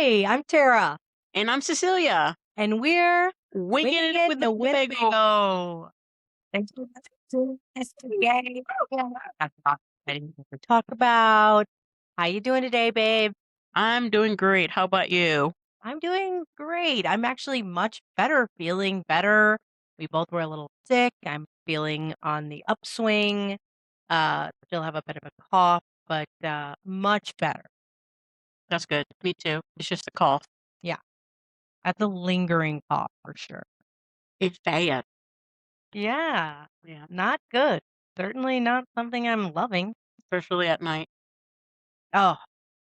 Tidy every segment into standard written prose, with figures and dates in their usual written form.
Hi, I'm Tara, And I'm Cecilia. and we're Winging winging it it with in the a Winnebago. Winnebago. Thanks for listening to us today. That's not anything to talk about. How you doing today, babe? I'm doing great. How about you? I'm doing great. I'm actually much better, feeling better. We both were a little sick. I'm feeling on the upswing. Still have a bit of a cough, but much better. That's good. Me too. It's just a cough. Yeah, that's a lingering cough for sure. It's bad. Yeah, Yeah. not good. Certainly not something I'm loving. Especially at night. Oh,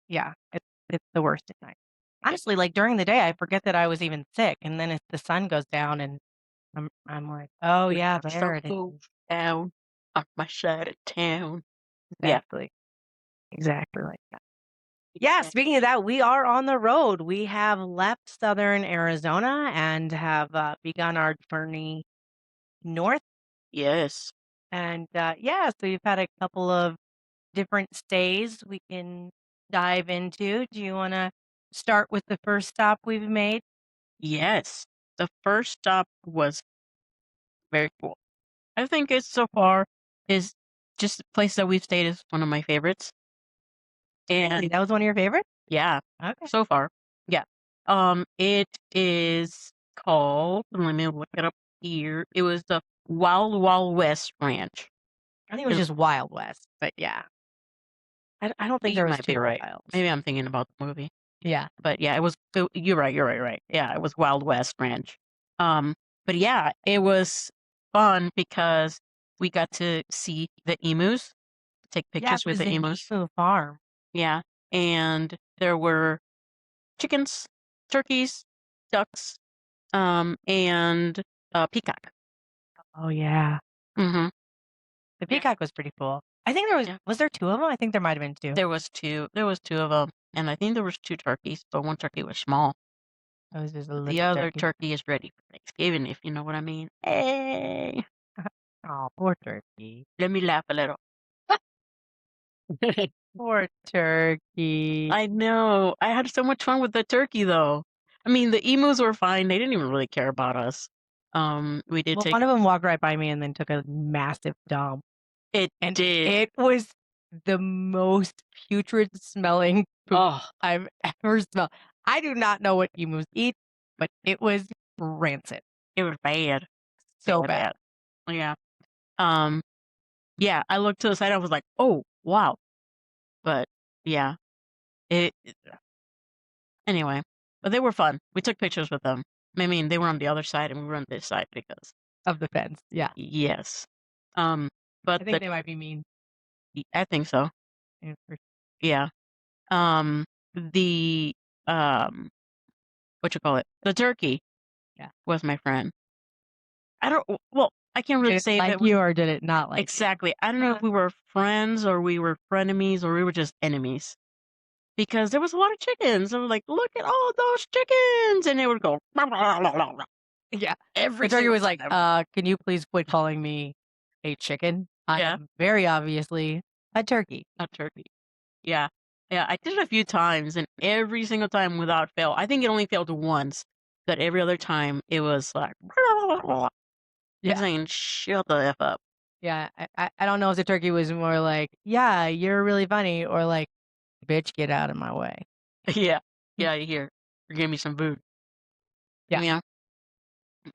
yeah, it's the worst at night. Yeah. Honestly, like, during the day, I forget that I was even sick, and then as the sun goes down and I'm like, "Oh, The yeah, sun there it goes is." down on my side of town. Yeah. Exactly. Exactly like that. Yeah, Yeah. speaking of that, we are on the road. We have left Southern Arizona and have, begun our journey north, Yes. and, yeah, so we've had a couple of different stays we can dive into. Do you wanna start with the first stop we've made? Yes. The first stop was very cool. I think it's so far is just the place that we've stayed is one of my favorites. Really? And That was one of your favorites? yeah, Okay. so far. Yeah. It is called, let me look it up here. It was the Wild Wild West Ranch. I think it was It- just Wild West, but yeah. I don't think you there was might be 2 right. wilds. Maybe I'm thinking about the movie. Yeah. But yeah, you're right, right. Yeah, it was Wild West Ranch. But yeah, it was fun because we got to see the emus, take Yeah, pictures it with was the an emus. emu farm. Yeah. And there were chickens, turkeys, ducks, and peacock. Oh, yeah. Mhm. The Yeah. peacock was pretty cool. I think there Yeah. was there 2 of them? I think there might have been 2. There was 2 of them, and I think there was 2 turkeys, but one turkey was small. It was just a The little other turkey. turkey is ready for Thanksgiving, if you know what I mean. Hey, Oh, poor turkey. let me laugh a little. Poor turkey. I know. I had so much fun with the turkey, though. I mean, the emus were fine. They didn't even really care about us. We did Well, take one of them walked right by me and then took a massive dump. it And did. it was the most putrid smelling poop Oh, I've ever smelled. I do not know what emus eat, but it was rancid. it was bad. So Bad, bad. bad. Yeah. Um, yeah, I looked to the side, I was like, "Oh, wow." But yeah, it anyway, but they were fun. We took pictures with them. I mean, they were on the other side and we were on this side because Of the fence, yeah. yes. Um, but I think they might be mean. I think so. Yeah, for Yeah. Um, the um, what you call it? The turkey yeah. was my friend. I don't. Well, I can't really Did it say like that you or did it not like you? exactly. I don't know if we were friends or we were frenemies or we were just enemies because there was a lot of chickens. I was like, "Look at all those chickens," and they would go Yeah. The every turkey single was like, time. can you please quit calling me a chicken? I Yeah, am very obviously a turkey." a turkey. Yeah. Yeah, I did it a few times, and every single time without fail. I think it only failed once, but every other time it was like, it's Yeah. saying, "Shut the F up." Yeah. I don't know if the turkey was more like, "Yeah, you're really funny," or like, "Bitch, get out of my way." Yeah. Yeah, here. Give me some food. Yeah. Yeah.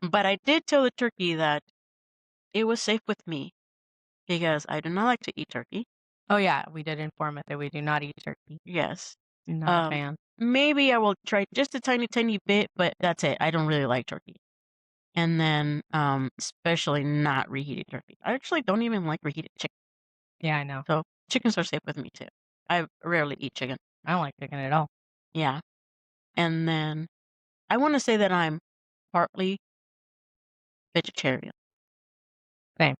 But I did tell the turkey that it was safe with me because I do not like to eat turkey. Oh, yeah, we did inform it that we do not eat turkey. Yes. Not a Um, fan. maybe I will try just a tiny, tiny bit, but that's it. I don't really like turkey. And then, especially not reheated turkey. I actually don't even like reheated chicken. Yeah, I know. So chickens are safe with me too. I rarely eat chicken. I don't like chicken at all. Yeah. And then I want to say that I'm partly vegetarian. Same.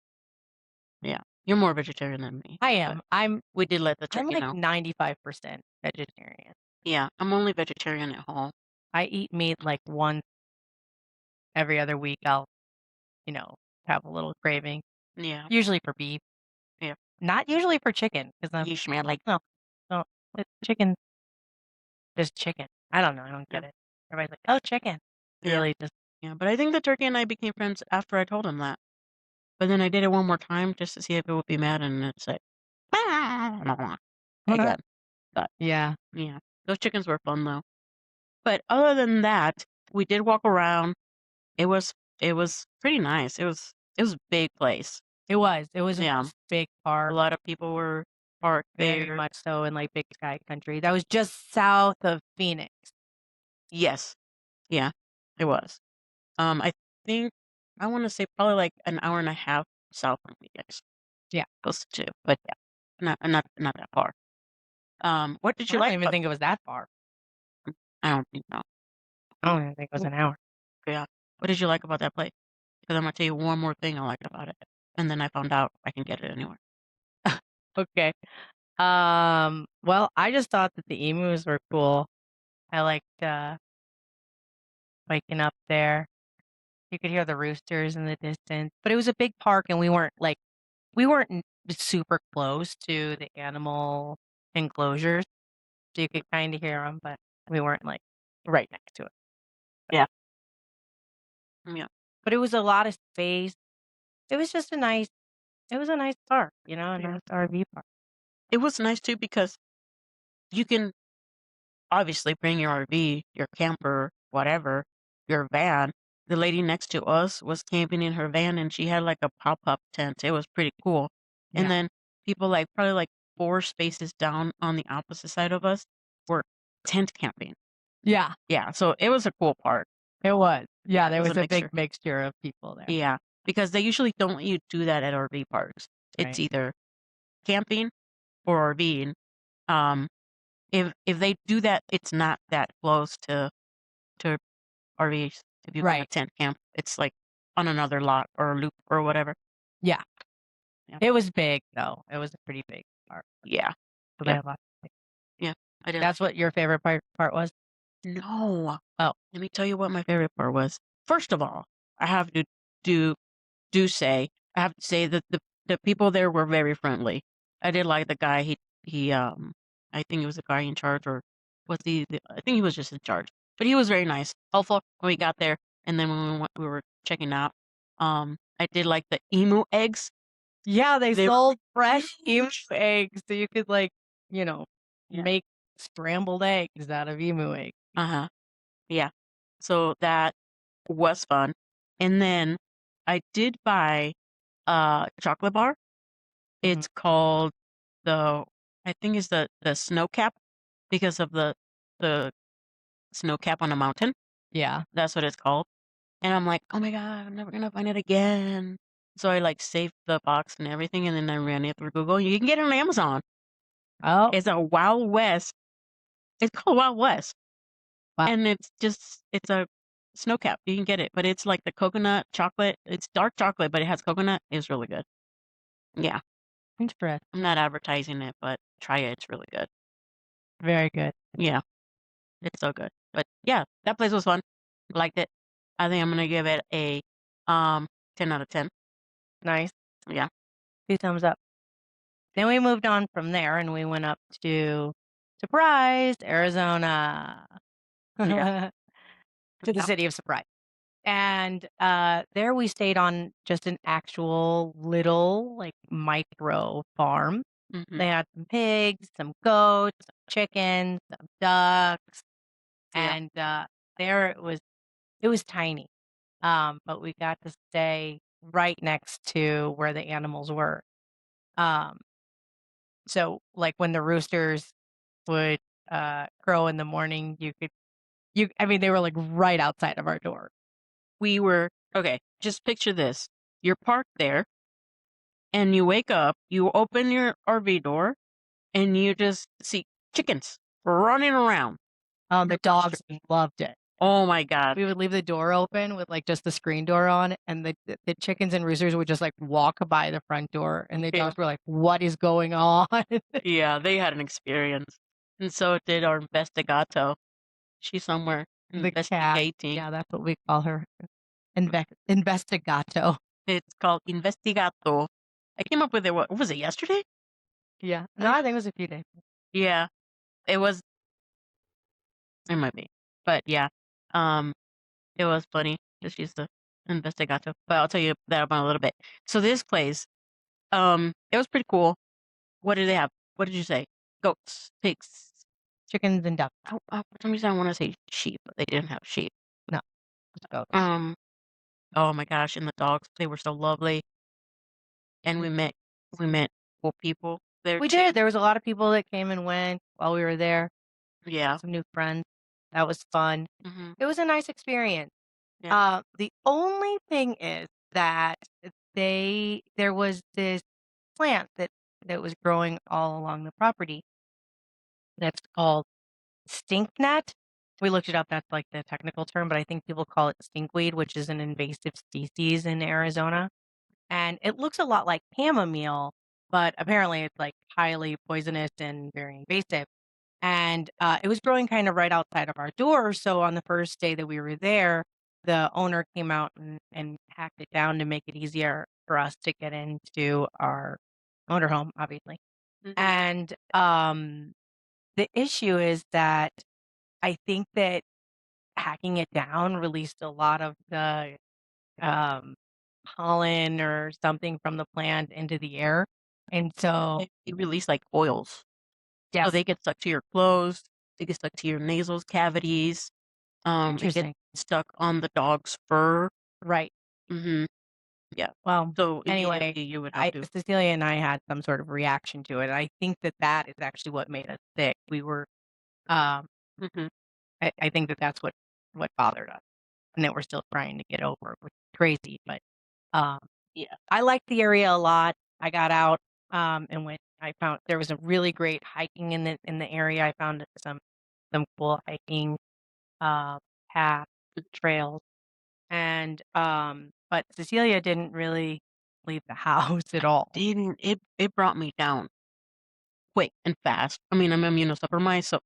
Yeah. You're more vegetarian than me, I but am. we did let the I'm turkey like know. 95% vegetarian. Yeah, I'm only vegetarian at home. I eat meat like once every other week. I'll, you know, have a little craving, Yeah, usually for beef, yeah. not usually for chicken, because I'm You smell like no, no, chicken, just chicken. I don't know, I don't Yeah, get it. Everybody's like, "Oh, chicken." It's yeah, really just yeah. But I think the turkey and I became friends after I told him that. But then I did it one more time just to see if it would be mad, and it's like, again. But Yeah. yeah, those chickens were fun though. But other than that, we did walk around. It was it was pretty nice. It was a big place. It was a Yeah, big a park, lot of people were parked very there. much so in, like, Big Sky Country. That was just south of Phoenix. Yes, yeah, it was. I think I want to say probably like an hour and a half south from you guys, Yeah. close to, but yeah, not that far. What did I you don't like even about? think it was that far. I don't think so. I don't even think it was Ooh, an hour. yeah. What did you like about that place? Because I'm gonna tell you one more thing I liked about it, and then I found out I can get it anywhere. Okay. Well, I just thought that the emus were cool. I liked, waking up there. You could hear the roosters in the distance, but it was a big park and we weren't super close to the animal enclosures, so you could kinda hear them, but we weren't, like, right next to it. Yeah, yeah, But it was a lot of space. It was just it was a nice park, a yeah. nice RV park. It was nice too because you can obviously bring your RV, your camper, whatever, your van. The lady next to us was camping in her van and she had like a pop-up tent. It was pretty cool. And Yeah. then people like probably like 4 spaces down on the opposite side of us were tent camping. Yeah, Yeah, so it was a cool part. it was. Yeah, Yeah, it there was a was a big mixture. mixture of people there, Yeah, because they usually don't let you do that at RV parks. It's right? either camping or RVing. Um, if they do that, it's not that close to RVs. If you bring a Right. tent camp, it's like on another lot or loop or whatever. Yeah. Yeah, It was big, though. It was a pretty big park, yeah, so they yep, have lots of yeah. I did like That's it. what your favorite part was? No, Oh, let me tell you what my favorite part was. First of all, I have to do do say I have to say that the people there were very friendly. I did like the guy. He I think it was the guy in charge or was I think he was just in charge. But he was very nice, helpful when we got there, and then when we were checking out. I did like the emu eggs. yeah, they They were sold fresh emu huge. eggs, so you could, like, you know, Yeah. make scrambled eggs out of emu eggs. Uh-huh. Yeah. So that was fun. And then I did buy a chocolate bar. Mhm. It's called the I think it's the snow cap because of the snow cap on a mountain. Yeah. That's what it's called. And I'm like, "Oh my god, I'm never gonna find it again." So I like saved the box and everything, and then I ran it through Google. You can get it on Amazon. Oh, It's a Wild West. It's called Wild West. wow, And it's a snow cap. You can get it, but it's like the coconut chocolate. It's dark chocolate, but it has coconut. It's really good. Yeah. interesting. I'm not advertising it, but try it. It's really good. Very good. Yeah. It's so good. But yeah, that place was fun. Liked it. I think I'm gonna give it a um 10 out of 10. Nice. Yeah. 2 thumbs up. Then we moved on from there, and we went up to Surprise, Arizona, Yeah. to the Yeah. city of Surprise. And, there we stayed on just an actual little, like, micro farm. Mhm. They had some pigs, some goats, some chickens, some ducks, Yeah. and, there it was tiny, but we got to stay right next to where the animals were. Um, so, like, when the roosters would, crow in the morning, I mean, they were, like, right outside of our door. We were okay, just picture this. You're parked there and you wake up, you open your RV door and you just see chickens running around The your pasture. dogs loved it. Oh my god. We would leave the door open with, like, just the screen door on, and the chickens and roosters would just, like, walk by the front door, and the Yeah. dogs were like, "What is going on?" Yeah, they had an experience. And so did our investigato. She's somewhere The cat. investigating. Yeah, that's what we call her. Investigato. It's called investigato. I came up with it, what was it, yesterday? Yeah. No, I I think it was a few days. Yeah, it was It might be. But yeah, um, it was funny. Just used to investigato. But I'll tell you that about a little bit. So this place, it was pretty cool. What did they have? What did you say? Goats, pigs. Chickens and ducks. For some reason I want to say sheep, but they didn't have sheep. No, just goats. Um, oh my gosh, and the dogs, they were so lovely. And we met cool people there We too. did. There was a lot of people that came and went while we were there. Yeah. Some new friends. That was fun. Mhm. It was a nice experience. Yeah. The only thing is that there was this plant that was growing all along the property that's called stinknet. We looked it up. That's like the technical term, but I think people call it stinkweed, which is an invasive species in Arizona. And it looks a lot like chamomile, but apparently it's like highly poisonous and very invasive. And it was growing kind of right outside of our door. So on the first day that we were there, the owner came out and hacked it down to make it easier for us to get into our motorhome, obviously. Mhm. And the issue is that I think that hacking it down released a lot of the um, pollen or something from the plant into the air. And so, They release like oils. So yes, they get stuck to your clothes, they get stuck to your nasal cavities, it gets interesting. stuck on the dog's fur. Right. Mhm. Yeah. Well, So anyway, immediately you would have I to. Cecilia and I had some sort of reaction to it. I think that that is actually what made us sick. We were, um, Mhm. I think that that's what bothered us, and that we're still trying to get over, which is crazy. But um, Yeah. I liked the area a lot. I got out and went. I found there was a really great hiking in the area. I found some cool hiking uh, paths, trails, and but Cecilia didn't really leave the house at all. Didn't it brought me down quick and fast. I mean, I'm immunocompromised,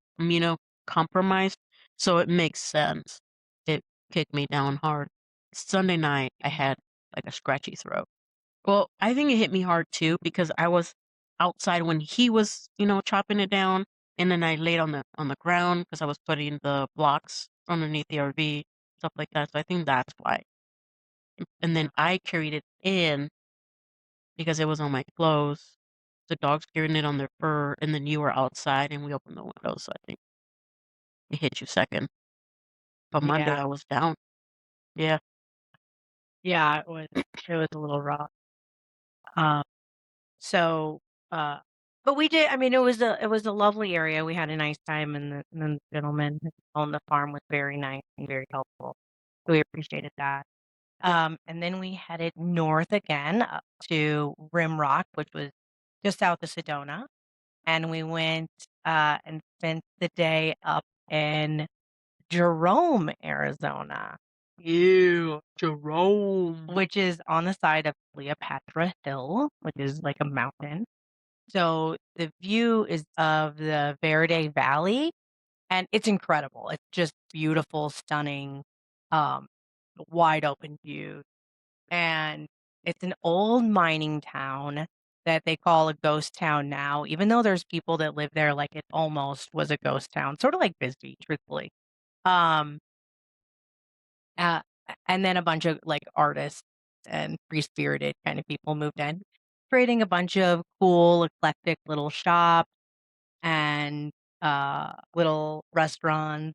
so it makes sense. It kicked me down hard. Sunday night, I had like a scratchy throat. Well, I think it hit me hard too because I was outside when he was, chopping it down, and then I laid on the ground because I was putting the blocks underneath the RV, stuff like that. So I think that's why. And then Yeah, I carried it in because it was on my clothes. The dogs carrying it on their fur, and then you were outside, and we opened the windows. So I think it hit you second. But Monday yeah, I was down. Yeah. yeah. It was a little rough. Um, so, uh, but we did. I mean, it was a lovely area. We had a nice time, and the gentleman who owned the farm was very nice and very helpful. So we appreciated that. Yeah. And then we headed north again up to Rimrock, which was just south of Sedona, and we went and spent the day up in Jerome, Arizona, Ew, Jerome. which is on the side of Cleopatra Hill, which is like a mountain. So the view is of the Verde Valley, and it's incredible. It's just beautiful, stunning, um, wide open view. And it's an old mining town that they call a ghost town now, even though there's people that live there like it almost was a ghost town, sort of like Bisbee, truthfully. Um, uh, and then a bunch of like artists and free-spirited kind of people moved in, creating a bunch of cool, eclectic little shops and little restaurants,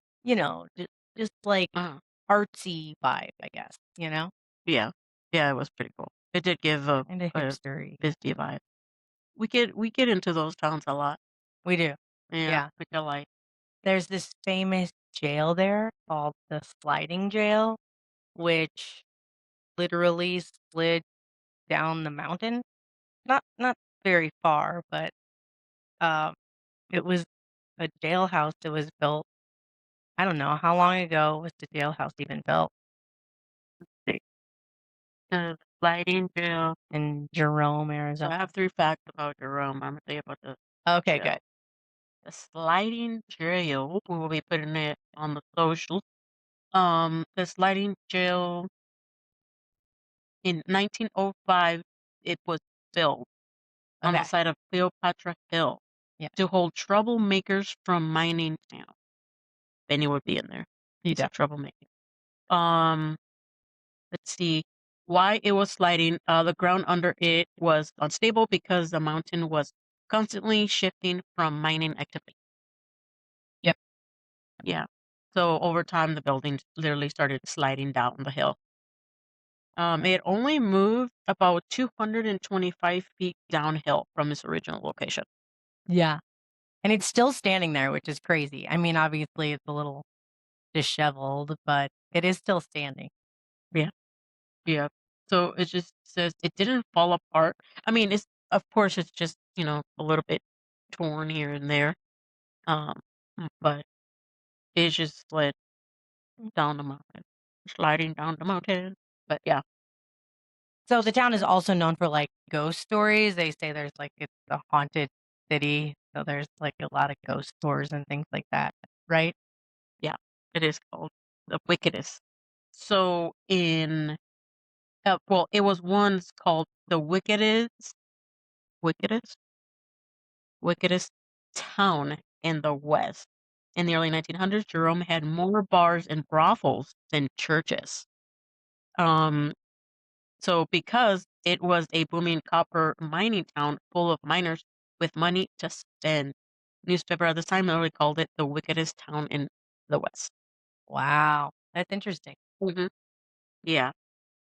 just like Uh, artsy vibe, I guess, you know, yeah. Yeah, it was pretty cool. It did give kind of a hipstery. busy vibe. We get into those towns a lot. We do. Yeah, Yeah. which I like. There's this famous jail there called the sliding jail, which literally slid down the mountain. Not very far, but um, it was a jailhouse that was built. I don't know how long ago was the jailhouse even built The sliding trail. in Jerome, So Arizona. I have 3 facts about Jerome. I'm gonna tell you about the Okay, good. trail. The sliding trail, we will be putting it on the social. The sliding trail in 1905, it was built on the Okay. side of Cleopatra Hill Yeah. to hold troublemakers from mining town. Benny would be in there. You He's a definitely. troublemaker. Um, let's see. Why it was sliding. The ground under it was unstable because the mountain was constantly shifting from mining activity. Yep. Yeah. So over time, the buildings literally started sliding down the hill. It only moved about 225 feet downhill from its original location. Yeah. And it's still standing there, which is crazy. I mean, obviously, it's a little disheveled, but it is still standing. Yeah. Yeah. So it just says it didn't fall apart. I mean, it's of course it's just, a little bit torn here and there. Um, but it just slid down the mountain, sliding down the mountain. But yeah. So the town is also known for, like, ghost stories. They say there's, like, it's a haunted city, so there's, like, a lot of ghost tours and things like that, right? Yeah, it is called the wickedest. So well, it was once called the wickedest, wickedest town in the West. In the early 1900s, Jerome had more bars and brothels than churches. Um, so because it was a booming copper mining town full of miners with money to spend, newspaper at the time literally called it the wickedest town in the West. Wow, that's interesting. Hmm. Yeah,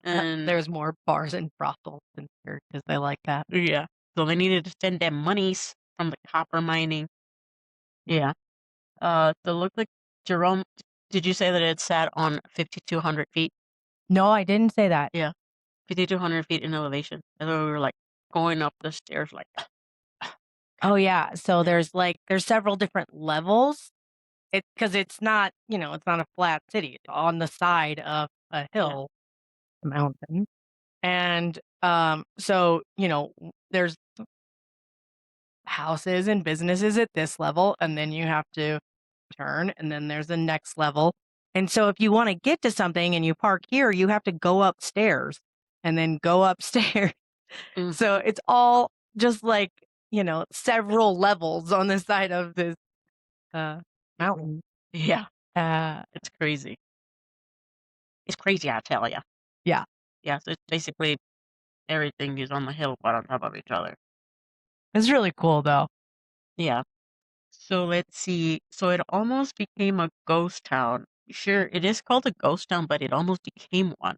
and There's more bars and brothels than churches. I like that. yeah, so they needed to spend their monies from the copper mining. Yeah. So it looked like Jerome, did you say that it sat on 5,200 feet? No, I didn't say that. Yeah, 5,200 feet in elevation. And then we were like going up the stairs, like, Oh, yeah, so yeah, there's several different levels. Because it's not, it's not a flat city. It's on the side of a yeah. hill, mountain, and, so, there's houses and businesses at this level, and then you have to turn, and then there's the next level, and so if you wanna get to something and you park here, you have to go upstairs and then go upstairs. So Hmm. it's all just like, several levels on the side of this, uh, mountain. Yeah, Uh, it's crazy. It's crazy, I tell ya. yeah, Yeah, so it's basically everything is on the hill, but on top of each other. it's really cool, though. Yeah. So let's see. So it almost became a ghost town. Sure, it is called a ghost town, but it almost became one.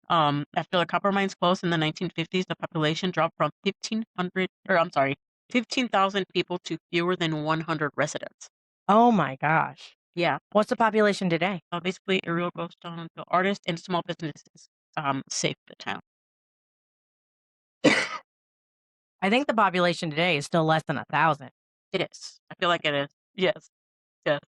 After the copper mines closed in the 1950s, the population dropped from 1,500, or I'm sorry, 15,000 people to fewer than 100 residents. Oh my gosh. Yeah, What's the population today? basically a real ghost town until artists and small businesses saved the town. I think the population today is still less than 1,000. It is. I feel like it is. Yes. Yes.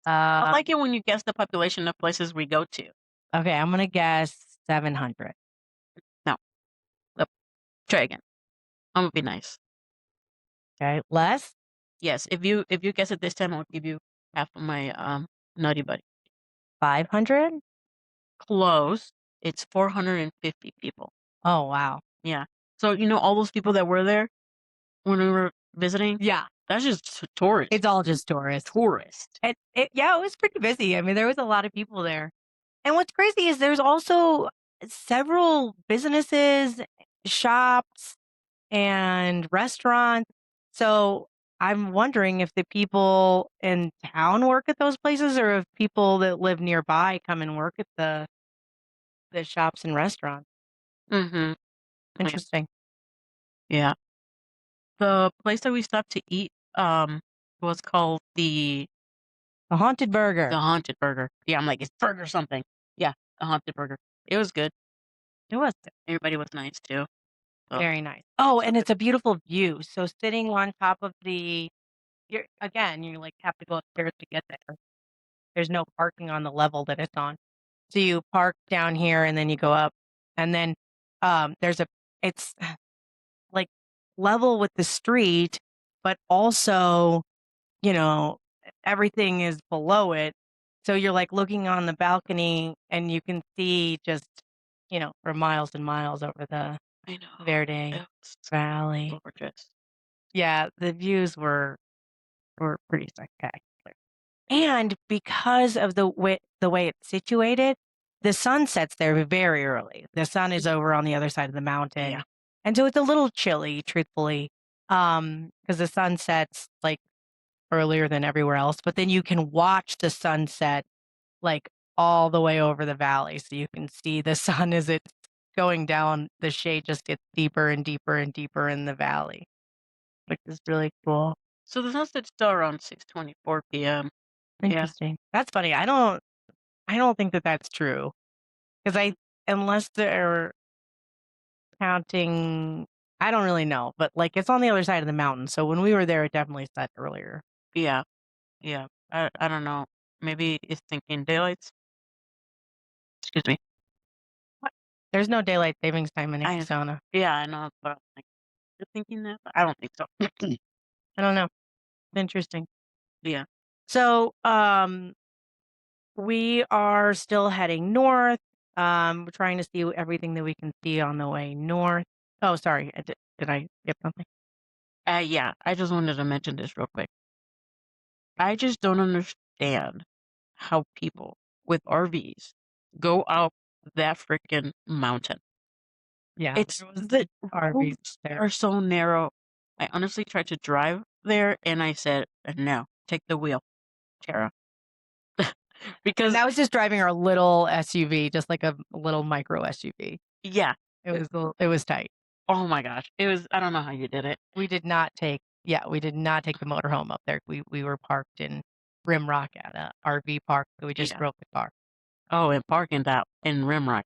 I Uh, like it when you guess the population of places we go to. okay, I'm gonna guess 700. No, nope. Try again. I'm gonna be nice. Okay, less? Yes, if you guess it this time, I'll give you half of my nutty buddy. 500? Close. It's 450 people. Oh, wow. Yeah. So, all those people that were there when we were visiting, Yeah, that's just tourists. it's all just tourists. Tourists. Yeah, it was pretty busy. I mean, there was a lot of people there. And what's crazy is there's also several businesses, shops, and restaurants. So I'm wondering if the people in town work at those places or if people that live nearby come and work at the shops and restaurants. Mhm. Yeah. Interesting. Yeah. The place that we stopped to eat was called The Haunted the Burger. Haunted Burger. Yeah, I'm like, it's burger something. Yeah, the Haunted Burger. It was good. It was Everybody was nice too. So, very nice. Oh, so and good. it's a beautiful view. So sitting on top of you like have to go upstairs to get there. There's no parking on the level that it's on. So you park down here and then you go up and then there's it's like level with the street, but also, you know, everything is below it. So you're like looking on the balcony and you can see just, for miles and miles over the I know. Verde It was Valley. gorgeous. Yeah, the views were pretty spectacular. And because of the way it's situated, the sun sets there very early. The sun is over on the other side of the Yeah. mountain, and so it's a little chilly, truthfully, because the sun sets, like, earlier than everywhere else, but then you can watch the sunset, like, all the way over the valley, so you can see the sun as it's going down, the shade just gets deeper and deeper and deeper in the valley, which is really cool. So the sunset's still around 6:24 p.m. Yeah. Interesting. That's funny. I don't think that that's true, 'cause unless they're counting, I don't really know, but, like, it's on the other side of the mountain, so when we were there, it definitely set earlier. Yeah. Yeah. I don't know. Maybe it's thinking daylights. Excuse me. What? There's no daylight savings time in I Arizona. Yeah, I know, but I'm like, you're thinking that, but I don't think so. I don't know. Interesting. Yeah. So, we are still heading north. We're trying to see everything that we can see on the way north. Oh, sorry. Did I skip something? Yeah. I just wanted to mention this real quick. I just don't understand how people with RVs go up that freaking mountain. Yeah, It's there was the RVs roads there. are so narrow. I honestly tried to drive there and I said, no, take the wheel, Tara. And Because, that was just driving our little SUV, just like a little micro SUV. yeah, It was tight. oh my gosh, I don't know how you did it. We did not take the motorhome up there. We were parked in Rimrock at a RV park, so we just Yeah. broke the car. Oh, and parking that in Rimrock,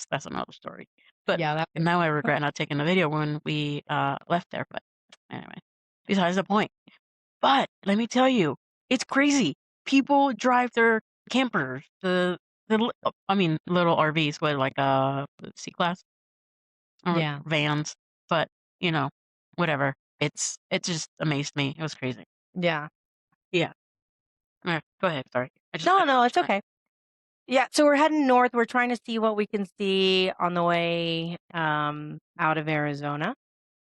that's another story. But Yeah, that now I regret not taking the video when we left there. But anyway, besides the point. But let me tell you, it's crazy. People drive their campers, I mean little RVs with like C class or yeah, vans. But you know, whatever. It just amazed me. It was crazy. yeah. Yeah. Go ahead. Sorry. I just No, wanted to no, it's mention that. okay. Yeah, so we're heading north. We're trying to see what we can see on the way, out of Arizona.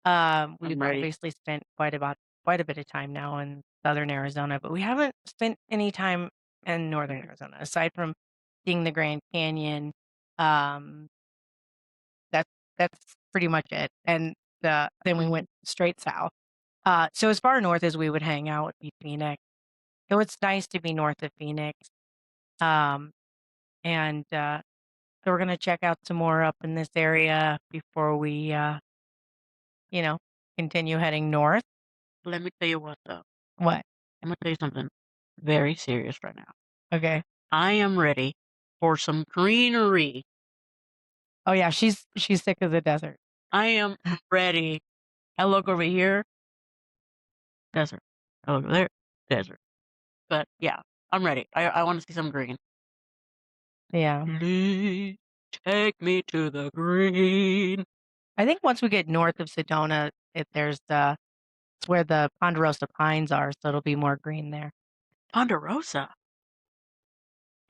We've I'm ready. obviously spent quite a bit of time now in Southern Arizona, but we haven't spent any time in Northern Arizona, aside from seeing the Grand Canyon. Um, that's that's pretty much it, and then we Mhm. went straight south. So as far north as we would hang out would be Phoenix. So it's nice to be north of Phoenix. Um, and so we're gonna check out some more up in this area before we, you know, continue heading north. Let me tell you what though. What? I'm gonna tell you something very serious right now. Okay. I am ready for some greenery. Oh yeah, she's sick of the desert. I am ready. I look over here, desert. I look over there, desert. But yeah, I'm ready. I want to see some green. Yeah. Please take me to the green. I think once we get north of Sedona, it's where the ponderosa pines are, so it'll be more green there. Ponderosa.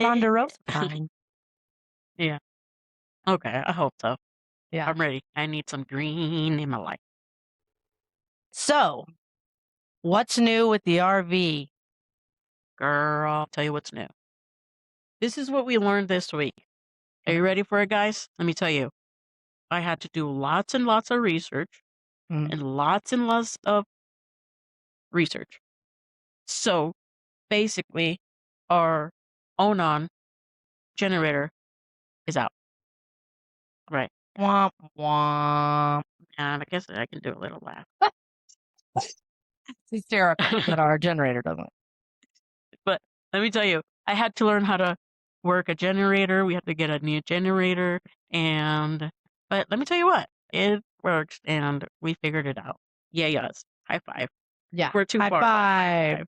Eh, Ponderosa pine. yeah. Okay, I hope so. Yeah. I'm ready. I need some green in my life. So, what's new with the RV? Girl, I'll tell you what's new. This is what we learned this week. Are you Okay. ready for it, guys? Let me tell you. I had to do lots and lots of research Mm. and lots of research. So basically, our Onan generator is out. Right. Womp womp. And I guess I can do a little laugh. It's hysterical that our generator doesn't. But let me tell you, I had to learn how to work a generator. We had to get a new generator. But let me tell you what, it works and we figured it out. Yeah, yes. High five. Yeah. We're too High far. five. Five.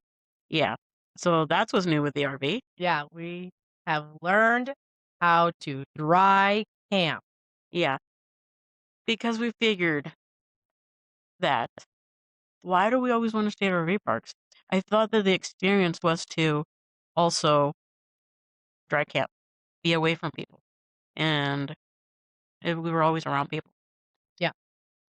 Yeah. So that's what's new with the RV. Yeah, we have learned how to dry camp. Yeah. Because we figured that why do we always want to stay at RV parks? I thought that the experience was to also dry camp, be away from people, and we were always around people. Yeah.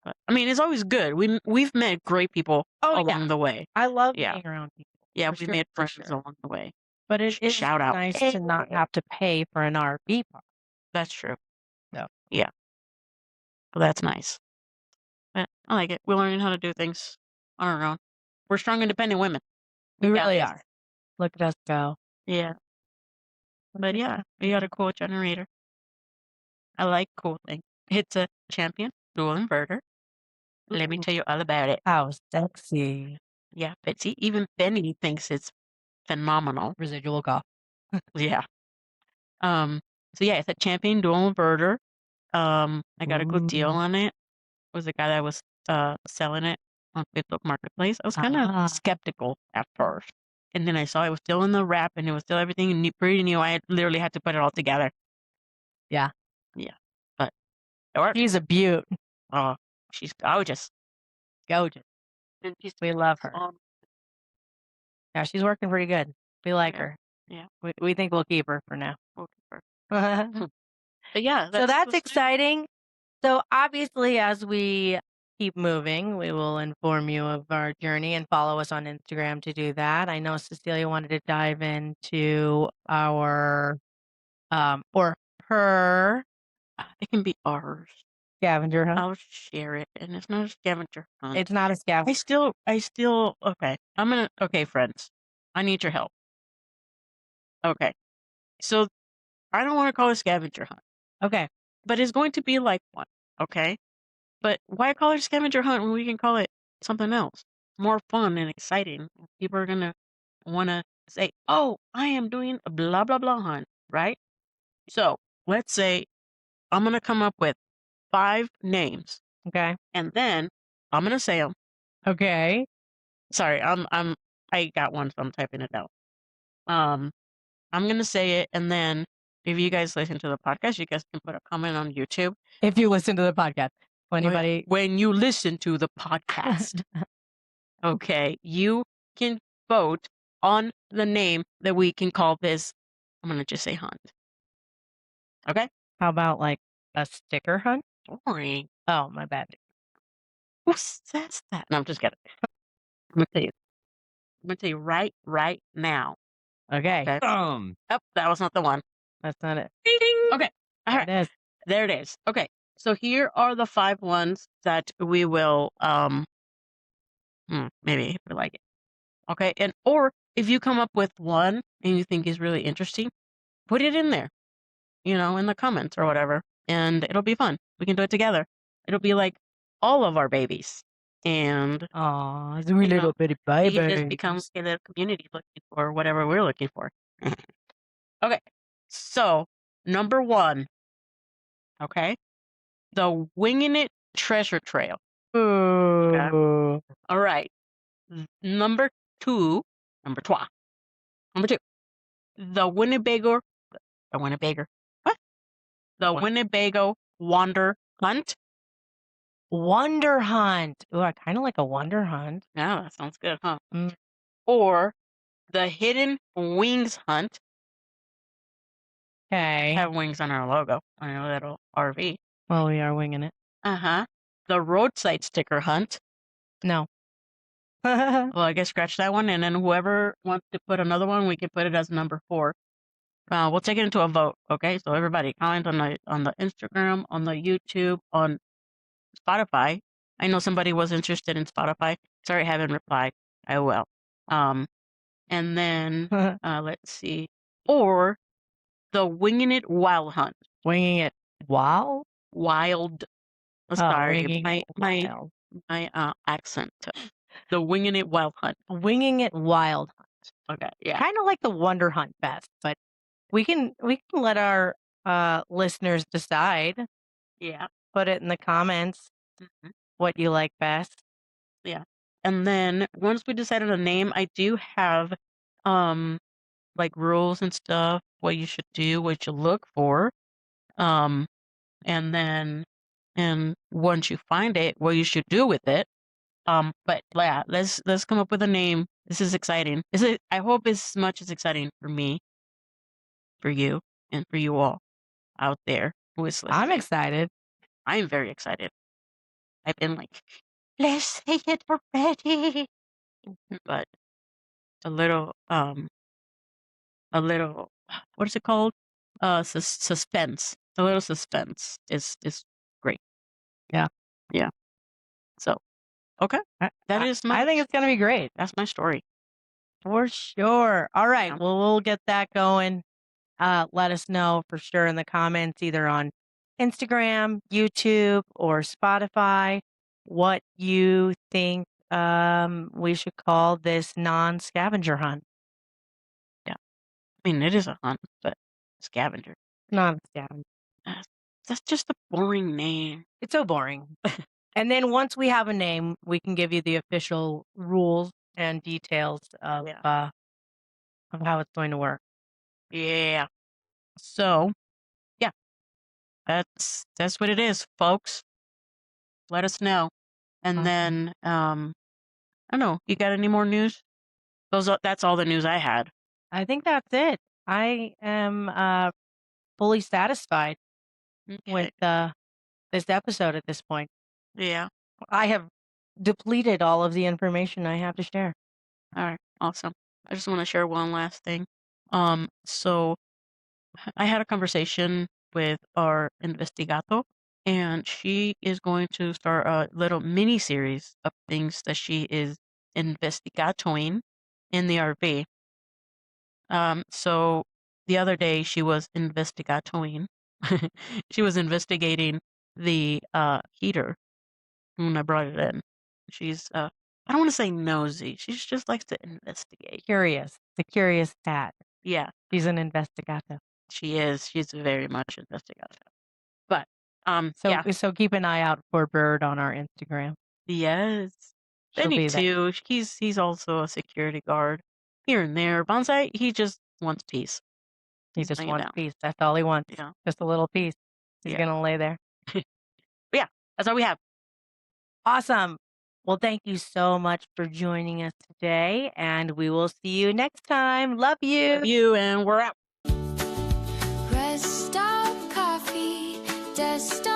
But I mean, it's always good. We've met great people Oh yeah. along the way. I love Yeah, being around people yeah, for we sure, made for friends sure. along the way. But it is Shout out. nice to not have to pay for an RV park. That's true. No. Yeah. Well, that's nice. I like it. We're learning how to do things on our own. We're strong, independent women. We got really this. are. Look at us go. Yeah. But yeah, we got a cool generator. I like cool things. It's a champion dual inverter. Let me tell you all about it. How sexy. Yeah, but see, even Benny thinks it's phenomenal. Residual cost. Yeah. So yeah, it's a champion dual inverter. I got a good deal Ooh. on it. It was the guy that was selling it on Facebook Marketplace. I was kind of skeptical at first. And then I saw it was still in the wrap and it was still everything pretty new. I literally had to put it all together. Yeah. Yeah. But it worked. She's a beaut. Oh, she's gorgeous. Gorgeous. And she's We love her. on. Yeah, she's working pretty good. We like Yeah. her. Yeah. We think we'll keep her for now. We'll keep her. But yeah, So that's the thing. exciting. So obviously, as we keep moving, we will inform you of our journey and follow us on Instagram to do that. I know Cecilia wanted to dive into our or her It can be ours. scavenger hunt. I'll share it, and it's not a scavenger hunt. It's not a scavenger. Okay, friends, I need your help. Okay, so I don't want to call it a scavenger hunt, Okay. but it's going to be like one, okay? But why call it a scavenger hunt when we can call it something else, more fun and exciting? People are gonna want to say, "Oh, I am doing a blah blah blah hunt," right? So let's say I'm gonna come up with 5 names, Okay. and then I'm gonna say them. Okay. Sorry, I got one, so I'm typing it out. I'm gonna say it, and then if you guys listen to the podcast, you guys can put a comment on YouTube. If you listen to the podcast, anybody, when you listen to the podcast, okay, you can vote on the name that we can call this. I'm gonna just say hunt. Okay. How about like a sticker hunt? Boring. Oh, my bad. Who says that? No, I'm just kidding. I'm gonna tell you. I'm gonna tell you right now. Okay. Okay. Oh, that was not the one. That's not it. Ding, ding. Okay. All right. It is. There it is. Okay. So here are the 5 ones that we will maybe if we like it. Okay. And or if you come up with one and you think is really interesting, put it in there, in the comments or whatever. And it'll be fun. We can do it together. It'll be like all of our babies. And Aw, sweet little bitty baby. it just becomes a little community looking for whatever we're looking for. Okay. So number 1. Okay. The Winging It Treasure Trail. Ooh. All right. Number 2. Number 2. Number 2. The Winnebago. What? The Winnebago Wander Hunt. Wonder Hunt. Ooh, I kind of like a Wonder Hunt. Yeah, that sounds good, huh? Mm. Or the Hidden Wings Hunt. Okay. Have wings on our logo on our little RV. Well, we are winging it. The Roadside Sticker Hunt. No. Well, I guess scratch that one, and then whoever wants to put another one, we can put it as number 4. We'll take it into a vote. Okay, so everybody comment on the Instagram, on the YouTube, on Spotify. I know somebody was interested in Spotify. Sorry, I haven't replied. I will. And then let's see, or the Winging It Wild Hunt. Winging it. Wow. Wild. Sorry, my accent. The Winging It Wild Hunt. Winging it wild hunt. Okay, yeah. Kind of like the Wonder Hunt best, but we can let our listeners decide. Yeah. Put it in the comments what you like best. Yeah. And then once we decided a name, I do have like rules and stuff, what you should do, what you look for. And then once you find it, what you should do with it. But yeah, let's come up with a name. This is exciting. I hope it's as much as exciting for me, for you, and for you all out there who is listening. I'm excited. I am very excited. I've been like, let's say it already. But a little a little, what is it called? Suspense. A little suspense is great. Yeah. Yeah. So, okay. I That I is I think it's gonna be great. that's my story. For sure. All right. Yeah. Well, we'll get that going. Let us know for sure in the comments, either on Instagram, YouTube, or Spotify, what you think we should call this non-scavenger hunt. Yeah. I mean, it is a hunt, but scavenger. Non-scavenger. That's, that's just a boring name. It's so boring. And then once we have a name, we can give you the official rules and details Yeah. of how it's going to work. Yeah. So, yeah, that's what it is, folks. Let us know. And Awesome. then, I don't know. You got any more news? That's all the news I had. I think that's it. I am fully satisfied with Okay. this episode at this point. Yeah. I have depleted all of the information I have to share. All right. Awesome. I just want to share one last thing. So I had a conversation with our investigato, and she is going to start a little mini series of things that she is investigatoing in the RV. So the other day she was investigatoing. She was investigating the heater when I brought it in. She's I don't want to say nosy. She just likes to investigate. Curious. The curious cat. Yeah, She's an investigator. she is. She's very much investigative. But So yeah, so keep an eye out for Bird on our Instagram. yes. She'll Benny be there. too. He's also a security guard here and there. Bonsai, he just wants peace. He He's just laying wants down. peace. That's all he wants. Yeah, Just a little piece. He's yeah. gonna lay there. But yeah, that's all we have. Awesome. Well, thank you so much for joining us today, and we will see you next time. Love you. Love you, and we're out. Rest stop coffee, desk stop.